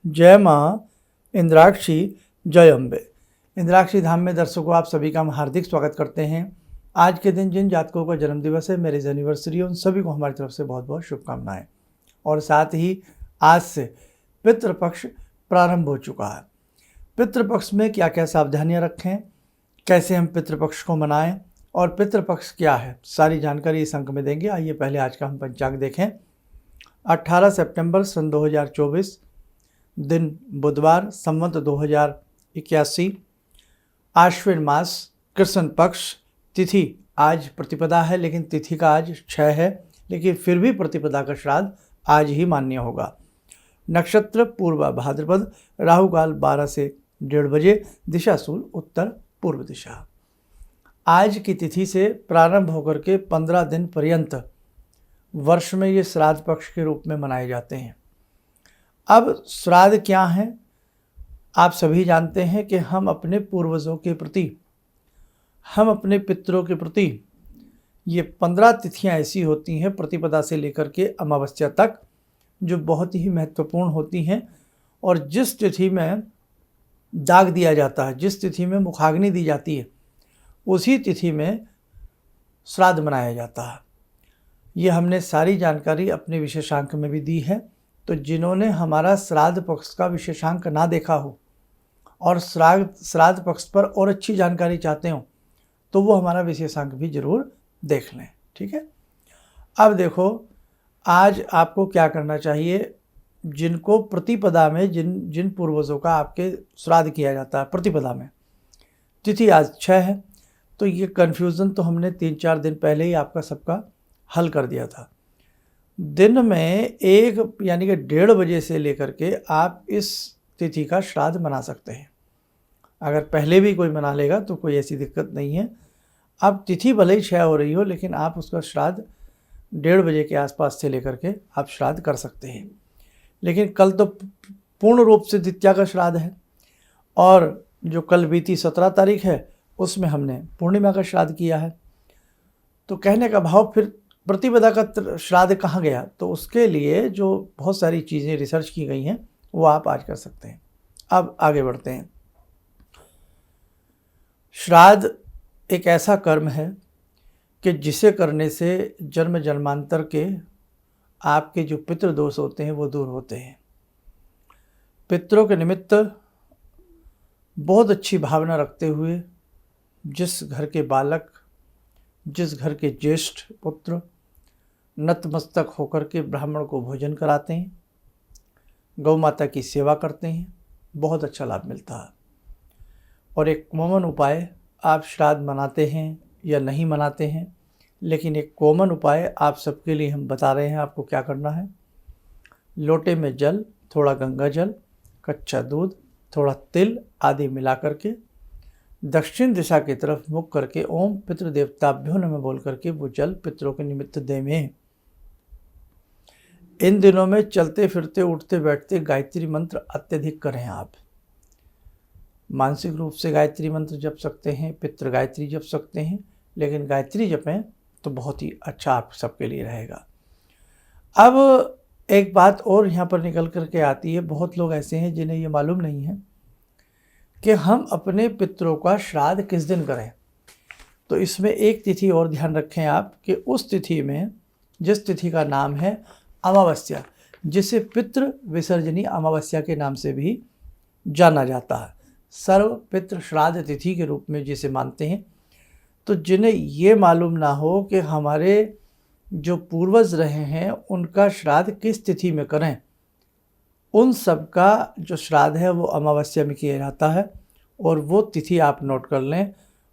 जय माँ इंद्राक्षी, जय अम्बे। इंद्राक्षी धाम में दर्शकों आप सभी का हम हार्दिक स्वागत करते हैं। आज के दिन जिन जातकों का जन्मदिवस है, मैरिज एनिवर्सरी, उन सभी को हमारी तरफ से बहुत बहुत शुभकामनाएं। और साथ ही आज से पितृपक्ष प्रारंभ हो चुका है। पितृपक्ष में क्या क्या सावधानियां रखें, कैसे हम पितृपक्ष को मनाएं और पितृपक्ष क्या है, सारी जानकारी इस अंक में देंगे। आइए पहले आज का हम पंचांग देखें। 18 सितंबर सन 2024, दिन बुधवार, संवत 2081, आश्विन मास, कृष्ण पक्ष, तिथि आज प्रतिपदा है, लेकिन तिथि का आज 6 है, लेकिन फिर भी प्रतिपदा का श्राद्ध आज ही मान्य होगा। नक्षत्र पूर्व भाद्रपद, राहु काल 12 से 1:30 बजे, दिशा शूल उत्तर पूर्व दिशा। आज की तिथि से प्रारंभ होकर के 15 दिन पर्यंत वर्ष में ये श्राद्ध पक्ष के रूप में मनाए जाते हैं। अब श्राद्ध क्या है, आप सभी जानते हैं कि हम अपने पूर्वजों के प्रति, हम अपने पितरों के प्रति, ये 15 तिथियां ऐसी होती हैं प्रतिपदा से लेकर के अमावस्या तक, जो बहुत ही महत्वपूर्ण होती हैं। और जिस तिथि में दाग दिया जाता है, जिस तिथि में मुखाग्नि दी जाती है, उसी तिथि में श्राद्ध मनाया जाता है। ये हमने सारी जानकारी अपने विशेषांक में भी दी है। तो जिन्होंने हमारा श्राद्ध पक्ष का विशेषांक ना देखा हो और श्राद्ध पक्ष पर और अच्छी जानकारी चाहते हो, तो वो हमारा विशेषांक भी जरूर देख लें। ठीक है। अब देखो, आज आपको क्या करना चाहिए। जिनको प्रतिपदा में, जिन पूर्वजों का आपके श्राद्ध किया जाता है प्रतिपदा में, तिथि आज 6 है, तो ये कन्फ्यूज़न तो हमने 3-4 दिन पहले ही आपका सबका हल कर दिया था। दिन में 1 यानी कि 1:30 बजे से लेकर के आप इस तिथि का श्राद्ध मना सकते हैं। अगर पहले भी कोई मना लेगा तो कोई ऐसी दिक्कत नहीं है। अब तिथि भले ही 6 हो रही हो, लेकिन आप उसका श्राद्ध 1:30 बजे के आसपास से लेकर के आप श्राद्ध कर सकते हैं। लेकिन कल तो पूर्ण रूप से द्वितीया का श्राद्ध है, और जो कल बीती 17 तारीख है उसमें हमने पूर्णिमा का श्राद्ध किया है। तो कहने का भाव, फिर प्रतिपदा का श्राद्ध कहाँ गया, तो उसके लिए जो बहुत सारी चीज़ें रिसर्च की गई हैं वो आप आज कर सकते हैं। अब आगे बढ़ते हैं। श्राद्ध एक ऐसा कर्म है कि जिसे करने से जन्म जन्मांतर के आपके जो पितृदोष होते हैं वो दूर होते हैं। पितरों के निमित्त बहुत अच्छी भावना रखते हुए जिस घर के बालक, जिस घर के ज्येष्ठ पुत्र नतमस्तक होकर के ब्राह्मण को भोजन कराते हैं, गौ माता की सेवा करते हैं, बहुत अच्छा लाभ मिलता है। और एक कॉमन उपाय, आप श्राद्ध मनाते हैं या नहीं मनाते हैं, लेकिन एक कॉमन उपाय आप सबके लिए हम बता रहे हैं। आपको क्या करना है, लोटे में जल, थोड़ा गंगा जल, कच्चा दूध, थोड़ा तिल आदि मिला करके दक्षिण दिशा की तरफ मुख करके ओम पितृदेवताभ्यो नमः बोल करके वो जल पितरों के निमित्त देवें। इन दिनों में चलते फिरते उठते बैठते गायत्री मंत्र अत्यधिक करें। आप मानसिक रूप से गायत्री मंत्र जप सकते हैं, पितृ गायत्री जप सकते हैं, लेकिन गायत्री जपें तो बहुत ही अच्छा आप सबके लिए रहेगा। अब एक बात और यहाँ पर निकल करके आती है, बहुत लोग ऐसे हैं जिन्हें ये मालूम नहीं है कि हम अपने पितरों का श्राद्ध किस दिन करें। तो इसमें एक तिथि और ध्यान रखें आप कि उस तिथि में, जिस तिथि का नाम है अमावस्या, जिसे पितृ विसर्जनी अमावस्या के नाम से भी जाना जाता है, सर्व पितृ श्राद्ध तिथि के रूप में जिसे मानते हैं। तो जिन्हें ये मालूम ना हो कि हमारे जो पूर्वज रहे हैं उनका श्राद्ध किस तिथि में करें, उन सब का जो श्राद्ध है वो अमावस्या में किया जाता है। और वो तिथि आप नोट कर लें,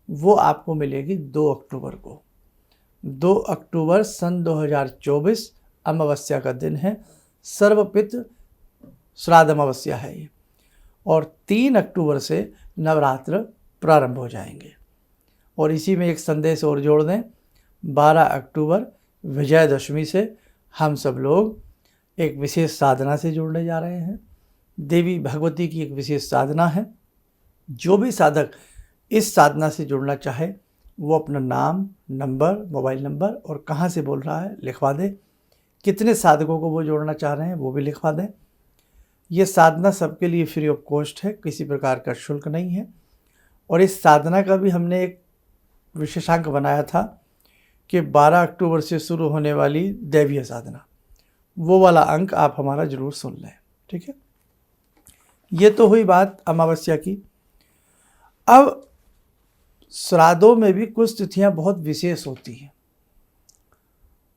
वो आपको मिलेगी 2 अक्टूबर को। 2 अक्टूबर सन 2024 अमावस्या का दिन है, सर्वपितृ श्राद्ध अमावस्या है ये। और 3 अक्टूबर से नवरात्र प्रारंभ हो जाएंगे। और इसी में एक संदेश और जोड़ दें, 12 अक्टूबर विजयदशमी से हम सब लोग एक विशेष साधना से जुड़ने जा रहे हैं। देवी भगवती की एक विशेष साधना है। जो भी साधक इस साधना से जुड़ना चाहे वो अपना नाम, नंबर, मोबाइल नंबर और कहाँ से बोल रहा है लिखवा दे। कितने साधकों को वो जोड़ना चाह रहे हैं वो भी लिखवा दें। ये साधना सबके लिए फ्री ऑफ कॉस्ट है, किसी प्रकार का शुल्क नहीं है। और इस साधना का भी हमने एक विशेषांक बनाया था कि 12 अक्टूबर से शुरू होने वाली दैवीय साधना, वो वाला अंक आप हमारा ज़रूर सुन लें, ठीक है। ये तो हुई बात अमावस्या की। अब श्राद्धों में भी कुछ तिथियां बहुत विशेष होती हैं,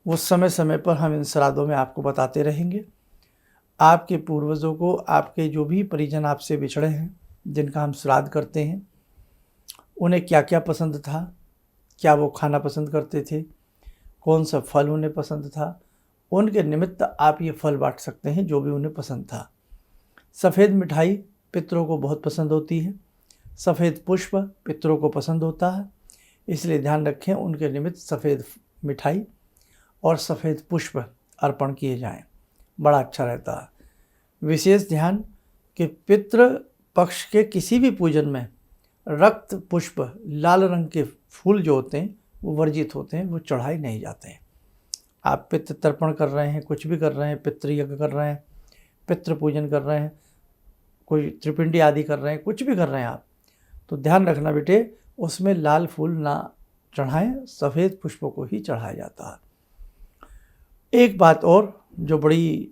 वो समय समय पर हम इन श्राद्धों में आपको बताते रहेंगे। आपके पूर्वजों को, आपके जो भी परिजन आपसे बिछड़े हैं, जिनका हम श्राद्ध करते हैं, उन्हें क्या क्या पसंद था, क्या वो खाना पसंद करते थे, कौन सा फल उन्हें पसंद था, उनके निमित्त आप ये फल बांट सकते हैं जो भी उन्हें पसंद था। सफ़ेद मिठाई पितरों को बहुत पसंद होती है, सफ़ेद पुष्प पितरों को पसंद होता है, इसलिए ध्यान रखें उनके निमित्त सफ़ेद मिठाई और सफ़ेद पुष्प अर्पण किए जाएं, बड़ा अच्छा रहता है। विशेष ध्यान कि पितृ पक्ष के किसी भी पूजन में रक्त पुष्प, लाल रंग के फूल जो होते हैं वो वर्जित होते हैं, वो चढ़ाए नहीं जाते हैं। आप पितृ तर्पण कर रहे हैं, कुछ भी कर रहे हैं, पितृयज्ञ कर रहे हैं, पितृ पूजन कर रहे हैं, कोई त्रिपिंडी आदि कर रहे हैं, कुछ भी कर रहे हैं आप, तो ध्यान रखना बेटे उसमें लाल फूल ना चढ़ाएं, सफ़ेद पुष्पों को ही चढ़ाया जाता है। एक बात और जो बड़ी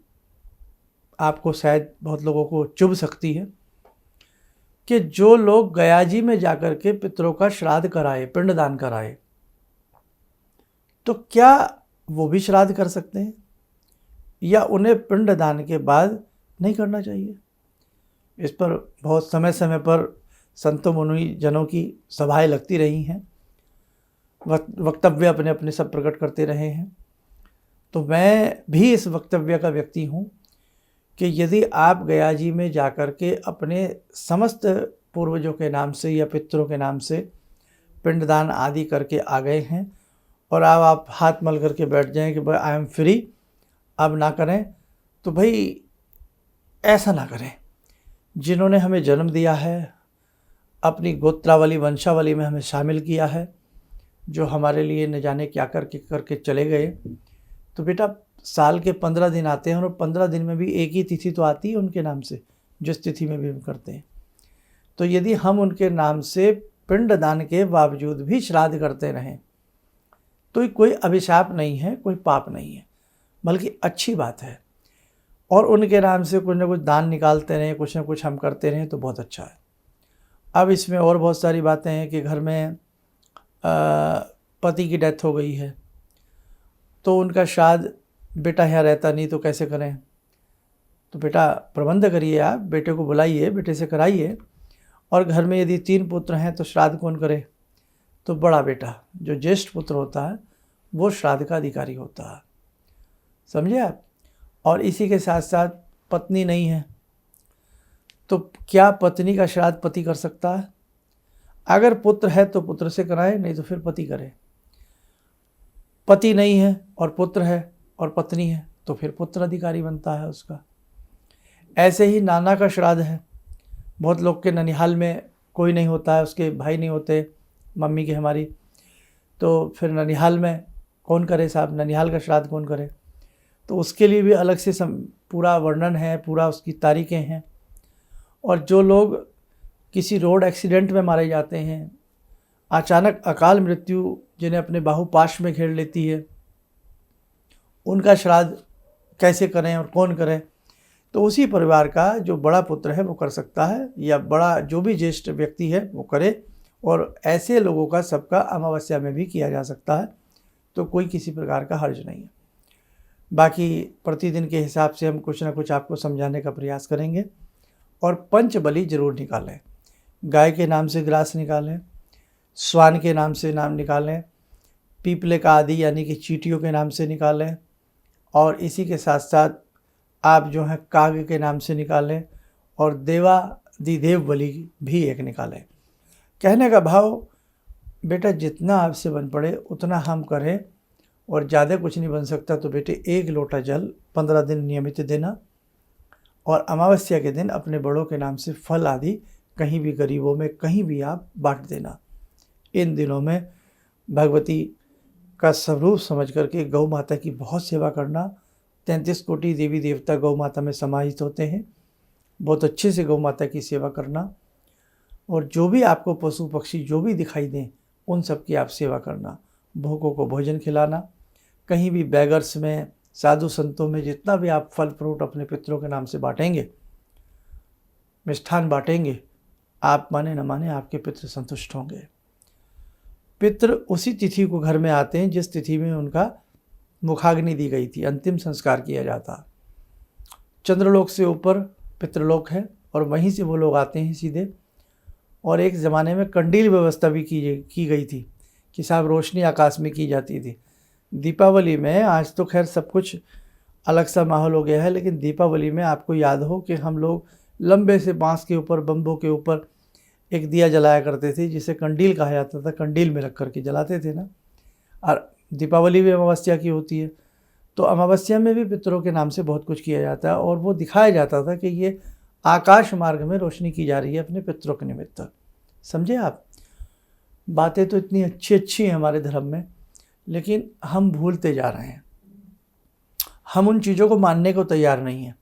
आपको शायद बहुत लोगों को चुभ सकती है कि जो लोग गया जी में जाकर के पितरों का श्राद्ध कराए, पिंडदान कराए, तो क्या वो भी श्राद्ध कर सकते हैं या उन्हें पिंडदान के बाद नहीं करना चाहिए? इस पर बहुत समय समय पर संतों मुनि जनों की सभाएं लगती रही हैं, वक्तव्य अपने अपने सब प्रकट करते रहे हैं। तो मैं भी इस वक्तव्य का व्यक्ति हूँ कि यदि आप गया जी में जाकर के अपने समस्त पूर्वजों के नाम से या पितरों के नाम से पिंडदान आदि करके आ गए हैं और अब आप हाथ मल करके बैठ जाएं कि भाई आई एम फ्री, अब ना करें, तो भाई ऐसा ना करें। जिन्होंने हमें जन्म दिया है, अपनी गोत्रावली वंशावली में हमें शामिल किया है, जो हमारे लिए न जाने क्या करके चले गए, तो बेटा साल के 15 दिन आते हैं और 15 दिन में भी एक ही तिथि तो आती है उनके नाम से, जिस तिथि में भी हम करते हैं। तो यदि हम उनके नाम से पिंडदान के बावजूद भी श्राद्ध करते रहें तो कोई अभिशाप नहीं है, कोई पाप नहीं है, बल्कि अच्छी बात है। और उनके नाम से कुछ ना कुछ दान निकालते रहें, कुछ ना कुछ हम करते रहें तो बहुत अच्छा है। अब इसमें और बहुत सारी बातें हैं कि घर में पति की डेथ हो गई है तो उनका श्राद्ध बेटा यहाँ रहता नहीं तो कैसे करें? तो बेटा प्रबंध करिए, आप बेटे को बुलाइए, बेटे से कराइए। और घर में यदि 3 पुत्र हैं तो श्राद्ध कौन करे? तो बड़ा बेटा जो ज्येष्ठ पुत्र होता है वो श्राद्ध का अधिकारी होता है, समझे आप। और इसी के साथ साथ पत्नी नहीं है तो क्या पत्नी का श्राद्ध पति कर सकता है? अगर पुत्र है तो पुत्र से कराए, नहीं तो फिर पति करे। पति नहीं है और पुत्र है और पत्नी है तो फिर पुत्र अधिकारी बनता है उसका। ऐसे ही नाना का श्राद्ध है, बहुत लोग के ननिहाल में कोई नहीं होता है, उसके भाई नहीं होते, मम्मी के हमारी, तो फिर ननिहाल में कौन करे साहब, ननिहाल का श्राद्ध कौन करे? तो उसके लिए भी अलग से पूरा वर्णन है, पूरा उसकी तारीखें हैं। और जो लोग किसी रोड एक्सीडेंट में मारे जाते हैं, अचानक अकाल मृत्यु जिन्हें अपने बाहुपाश में घेर लेती है, उनका श्राद्ध कैसे करें और कौन करे? तो उसी परिवार का जो बड़ा पुत्र है वो कर सकता है, या बड़ा जो भी ज्येष्ठ व्यक्ति है वो करे। और ऐसे लोगों का सबका अमावस्या में भी किया जा सकता है, तो कोई किसी प्रकार का हर्ज नहीं है। बाकी प्रतिदिन के हिसाब से हम कुछ ना कुछ आपको समझाने का प्रयास करेंगे। और पंच बलि जरूर निकालें, गाय के नाम से ग्रास निकालें, स्वान के नाम से नाम निकालें, पीपले का आदि यानी कि चींटियों के नाम से निकालें, और इसी के साथ साथ आप जो है काग के नाम से निकालें, और देवादिदेव बलि भी एक निकालें। कहने का भाव बेटा जितना आपसे बन पड़े उतना हम करें, और ज़्यादा कुछ नहीं बन सकता तो बेटे 1 लोटा जल 15 दिन नियमित देना। और अमावस्या के दिन अपने बड़ों के नाम से फल आदि कहीं भी गरीबों में कहीं भी आप बांट देना। इन दिनों में भगवती का स्वरूप समझ करके गौ माता की बहुत सेवा करना। 33 कोटि देवी देवता गौ माता में समाहित होते हैं, बहुत अच्छे से गौ माता की सेवा करना, और जो भी आपको पशु पक्षी जो भी दिखाई दें उन सब की आप सेवा करना, भूखों को भोजन खिलाना। कहीं भी बेगर्स में, साधु संतों में जितना भी आप फल फ्रूट अपने पितरों के नाम से बांटेंगे, मिष्ठान बांटेंगे, आप माने न माने आपके पितृ संतुष्ट होंगे। पितृ उसी तिथि को घर में आते हैं जिस तिथि में उनका मुखाग्नि दी गई थी, अंतिम संस्कार किया जाता। चंद्रलोक से ऊपर पितृलोक है और वहीं से वो लोग आते हैं सीधे। और एक ज़माने में कंडील व्यवस्था भी की गई थी कि साहब रोशनी आकाश में की जाती थी। दीपावली में, आज तो खैर सब कुछ अलग सा माहौल हो गया है, लेकिन दीपावली में आपको याद हो कि हम लोग लंबे से बांस के ऊपर, बम्बों के ऊपर एक दिया जलाया करते थे जिसे कंडील कहा जाता था, कंडील में रख करके जलाते थे ना। और दीपावली भी अमावस्या की होती है, तो अमावस्या में भी पितरों के नाम से बहुत कुछ किया जाता है और वो दिखाया जाता था कि ये आकाश मार्ग में रोशनी की जा रही है अपने पितरों के निमित्त। समझे आप? बातें तो इतनी अच्छी अच्छी हैं हमारे धर्म में, लेकिन हम भूलते जा रहे हैं। हम उन चीज़ों को मानने को तैयार नहीं हैं।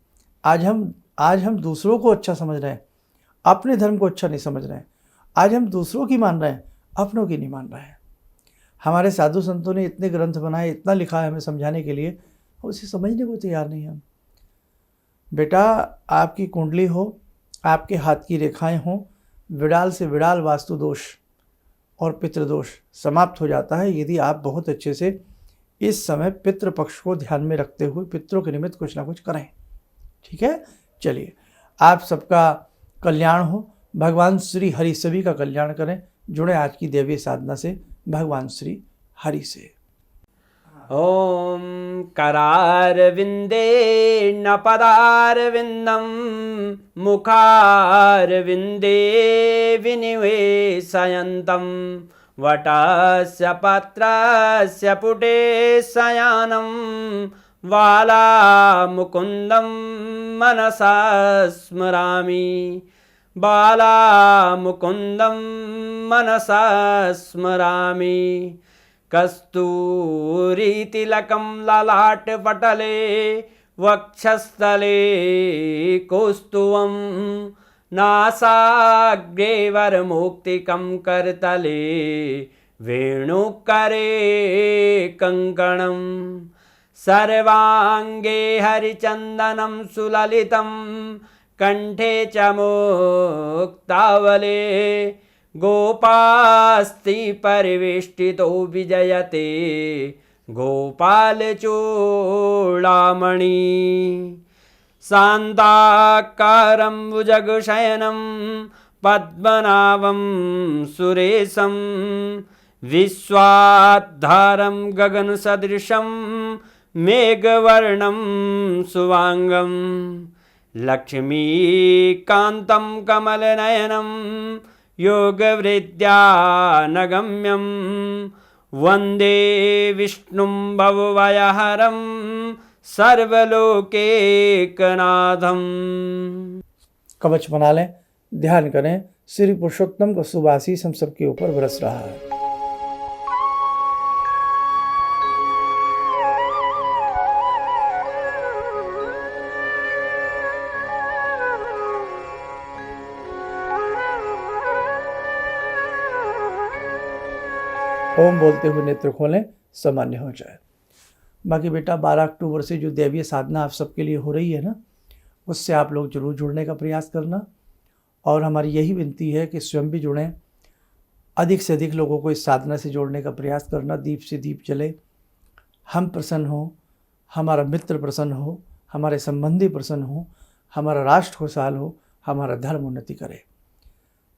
आज हम दूसरों को अच्छा समझ रहे हैं, अपने धर्म को अच्छा नहीं समझ रहे हैं। आज हम दूसरों की मान रहे हैं, अपनों की नहीं मान रहे हैं। हमारे साधु संतों ने इतने ग्रंथ बनाए, इतना लिखा है हमें समझाने के लिए, उसे समझने को तैयार नहीं हम। बेटा, आपकी कुंडली हो, आपके हाथ की रेखाएं हों, विडाल से विडाल वास्तु दोष और पितृदोष समाप्त हो जाता है यदि आप बहुत अच्छे से इस समय पितृपक्ष को ध्यान में रखते हुए पितरों के निमित्त कुछ ना कुछ करें। ठीक है? चलिए, आप सबका कल्याण हो, भगवान श्री हरि सभी का कल्याण करें। जुड़े आज की दैवीय साधना से भगवान श्री हरि से। ॐ करारविन्दे न पदारविन्दं मुखारविन्दे विनिवेशयन्तं वटस्य पत्रस्य पुटे शयानं बालामुकुन्दं मनसा स्मरामि, बालामुकुन्दं मनसा स्मरामि। कस्तूरीतिलकं ललाटपटले वक्षस्थले कौस्तुभं नासाग्रे वरमौक्तिकं करतले वेणुकरे कङ्कणं सर्वाङ्गे हरिचन्दनं सुललितं कण्ठे च मुक्तावले गोपास्ति परिवेष्टितो विजयते गोपालचूडामणि शान्ताकारं भुजगशयनं पद्मनाभं सुरेशं विश्वाधारं गगनसदृशं मेघवर्णं शुभांगं लक्ष्मीकान्तं कमलनयनं योगवृद्ध्यानगम्यं वन्दे विष्णुं भवभयहरं सर्वलोकैकनाथं। कवच बना लें, ध्यान करें, श्री पुरुषोत्तम का शुभ आशीष हम सबके ऊपर बरस रहा है। ओम बोलते हुए नेत्र खोलें, सामान्य हो जाए। बाकी बेटा 12 अक्टूबर से जो दैवीय साधना आप सबके लिए हो रही है ना, उससे आप लोग जरूर जुड़ने का प्रयास करना। और हमारी यही विनती है कि स्वयं भी जुड़ें, अधिक से अधिक लोगों को इस साधना से जोड़ने का प्रयास करना। दीप से दीप जले, हम प्रसन्न हो, हमारा मित्र प्रसन्न हो, हमारे संबंधी प्रसन्न हो, हमारा राष्ट्र खुशहाल हो, हमारा धर्म उन्नति करे।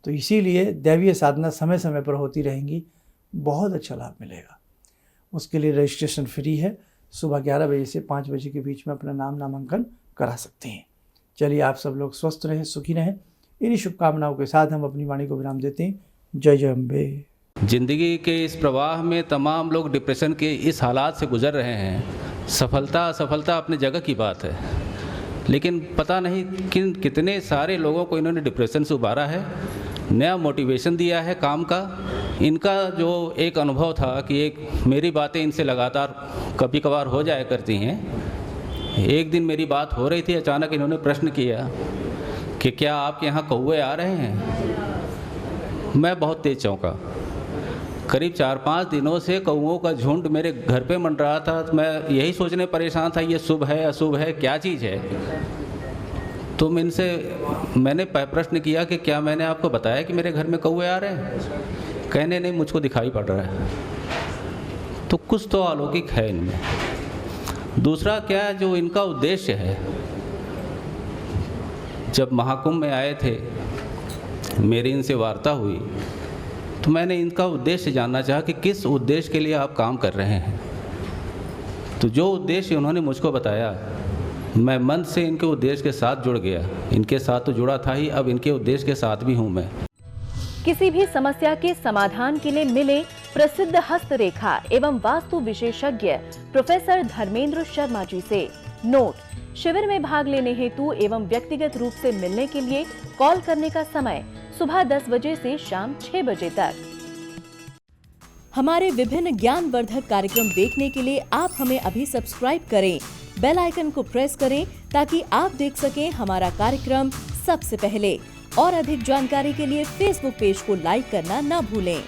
तो इसीलिए दैवीय साधना समय समय पर होती रहेंगी, बहुत अच्छा लाभ मिलेगा। उसके लिए रजिस्ट्रेशन फ्री है। सुबह 11 बजे से 5 बजे के बीच में अपना नामांकन करा सकते हैं। चलिए, आप सब लोग स्वस्थ रहें, सुखी रहें। इन्हीं शुभकामनाओं के साथ हम अपनी वाणी को विराम देते हैं। जय जय अम्बे। जिंदगी के इस प्रवाह में तमाम लोग डिप्रेशन के इस हालात से गुजर रहे हैं। सफलता असफलता अपनी जगह की बात है, लेकिन पता नहीं कितने सारे लोगों को इन्होंने डिप्रेशन से उबारा है, नया मोटिवेशन दिया है काम का। इनका जो एक अनुभव था कि एक मेरी बातें इनसे लगातार कभी कभार हो जाया करती हैं। एक दिन मेरी बात हो रही थी, अचानक इन्होंने प्रश्न किया कि क्या आपके यहाँ कौवे आ रहे हैं। मैं बहुत तेज चौंका। करीब 4-5 दिनों से कौवों का झुंड मेरे घर पे मंडरा था। तो मैं यही सोचने परेशान था, ये शुभ है अशुभ है, क्या चीज़ है। तो मैंने प्रश्न किया कि क्या मैंने आपको बताया कि मेरे घर में कौवे आ रहे हैं। कहने नहीं, मुझको दिखाई पड़ रहा है। तो कुछ तो अलौकिक है इनमें। दूसरा क्या, जो इनका उद्देश्य है, जब महाकुंभ में आए थे, मेरी इनसे वार्ता हुई, तो मैंने इनका उद्देश्य जानना चाहा कि किस उद्देश्य के लिए आप काम कर रहे हैं। तो जो उद्देश्य उन्होंने मुझको बताया, मैं मन से इनके उद्देश्य के साथ जुड़ गया। इनके साथ तो जुड़ा था ही, अब इनके उद्देश्य के साथ भी हूँ मैं। किसी भी समस्या के समाधान के लिए मिले प्रसिद्ध हस्तरेखा एवं वास्तु विशेषज्ञ प्रोफेसर धर्मेंद्र शर्मा जी से। नोट: शिविर में भाग लेने हेतु एवं व्यक्तिगत रूप से मिलने के लिए कॉल करने का समय सुबह 10 बजे से शाम 6 बजे तक। हमारे विभिन्न ज्ञानवर्धक कार्यक्रम देखने के लिए आप हमें अभी सब्सक्राइब करें, बेल आइकन को प्रेस करें ताकि आप देख सकें हमारा कार्यक्रम सबसे पहले। और अधिक जानकारी के लिए फेसबुक पेज को लाइक करना न भूलें।